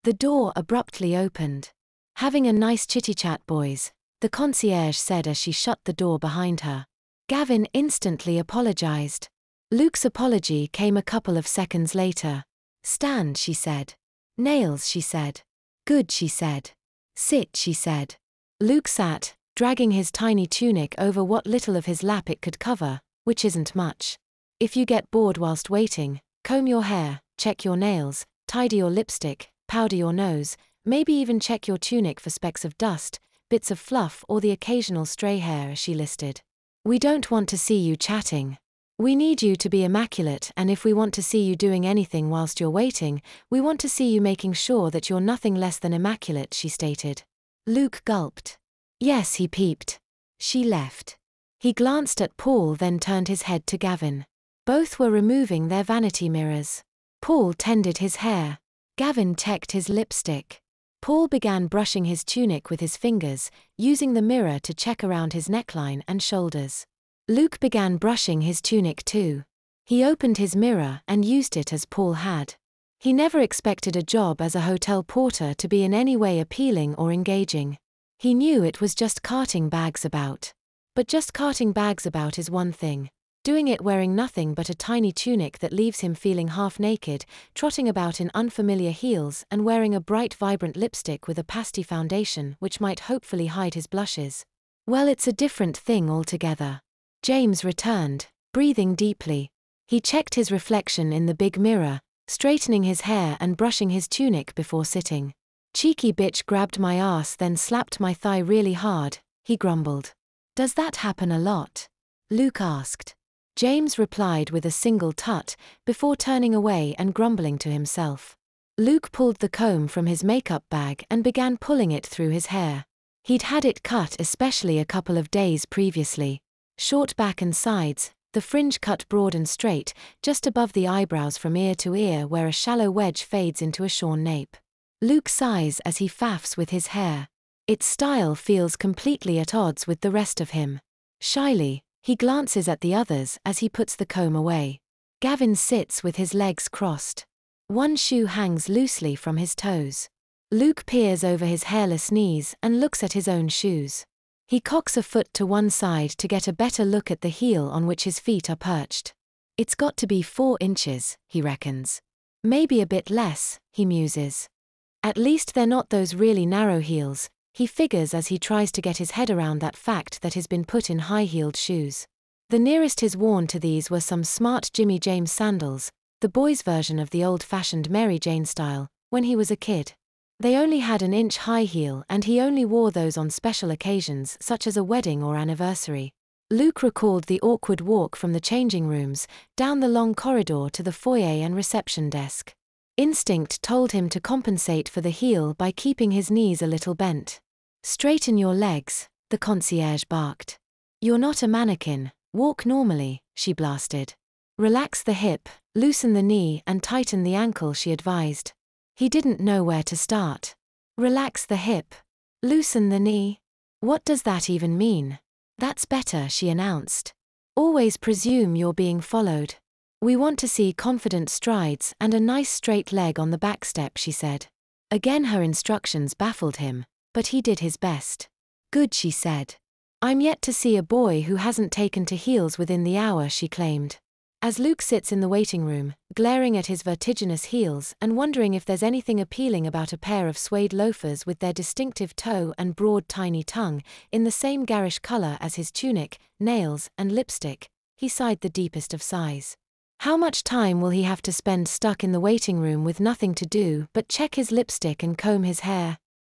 The door abruptly opened. "Having a nice chitty-chat, boys," the concierge said as she shut the door behind her. Gavin instantly apologized. Luke's apology came a couple of seconds later. "Stand," she said. "Nails," she said. "Good," she said. "Sit," she said. Luke sat, dragging his tiny tunic over what little of his lap it could cover, which isn't much. If you get bored whilst waiting, comb your hair, check your nails, tidy your lipstick, powder your nose, maybe even check your tunic for specks of dust, bits of fluff or the occasional stray hair, she listed. "We don't want to see you chatting. We need you to be immaculate, and if we want to see you doing anything whilst you're waiting, we want to see you making sure that you're nothing less than immaculate," she stated. Luke gulped. "Yes," he peeped. She left. He glanced at Paul, then turned his head to Gavin. Both were removing their vanity mirrors. Paul tended his hair. Gavin checked his lipstick. Paul began brushing his tunic with his fingers, using the mirror to check around his neckline and shoulders. Luke began brushing his tunic too. He opened his mirror and used it as Paul had. He never expected a job as a hotel porter to be in any way appealing or engaging. He knew it was just carting bags about. But just carting bags about is one thing. Doing it wearing nothing but a tiny tunic that leaves him feeling half naked, trotting about in unfamiliar heels and wearing a bright vibrant lipstick with a pasty foundation which might hopefully hide his blushes. Well, it's a different thing altogether. James returned, breathing deeply. He checked his reflection in the big mirror, straightening his hair and brushing his tunic before sitting. "Cheeky bitch grabbed my ass then slapped my thigh really hard," he grumbled. "Does that happen a lot?" Luke asked. James replied with a single tut, before turning away and grumbling to himself. Luke pulled the comb from his makeup bag and began pulling it through his hair. He'd had it cut especially a couple of days previously. Short back and sides, the fringe cut broad and straight, just above the eyebrows from ear to ear where a shallow wedge fades into a shorn nape. Luke sighs as he faffs with his hair. Its style feels completely at odds with the rest of him. Shyly, he glances at the others as he puts the comb away. Gavin sits with his legs crossed. One shoe hangs loosely from his toes. Luke peers over his hairless knees and looks at his own shoes. He cocks a foot to one side to get a better look at the heel on which his feet are perched. "It's got to be 4 inches, he reckons. Maybe a bit less, he muses. At least they're not those really narrow heels, he figures as he tries to get his head around that fact that he's been put in high-heeled shoes. The nearest he's worn to these were some smart Jimmy James sandals, the boys' version of the old-fashioned Mary Jane style, when he was a kid. They only had an inch high heel and he only wore those on special occasions such as a wedding or anniversary. Luke recalled the awkward walk from the changing rooms, down the long corridor to the foyer and reception desk. Instinct told him to compensate for the heel by keeping his knees a little bent. "Straighten your legs," the concierge barked. "You're not a mannequin, walk normally," she blasted. "Relax the hip, loosen the knee and tighten the ankle," she advised. He didn't know where to start. Relax the hip. Loosen the knee. What does that even mean? "That's better," she announced. "Always presume you're being followed. We want to see confident strides and a nice straight leg on the back step," she said. Again her instructions baffled him, but he did his best. "Good," she said. "I'm yet to see a boy who hasn't taken to heels within the hour," she claimed. As Luke sits in the waiting room, glaring at his vertiginous heels and wondering if there's anything appealing about a pair of suede loafers with their distinctive toe and broad tiny tongue, in the same garish color as his tunic, nails, and lipstick, he sighed the deepest of sighs. How much time will he have to spend stuck in the waiting room with nothing to do but check his lipstick and comb his hair?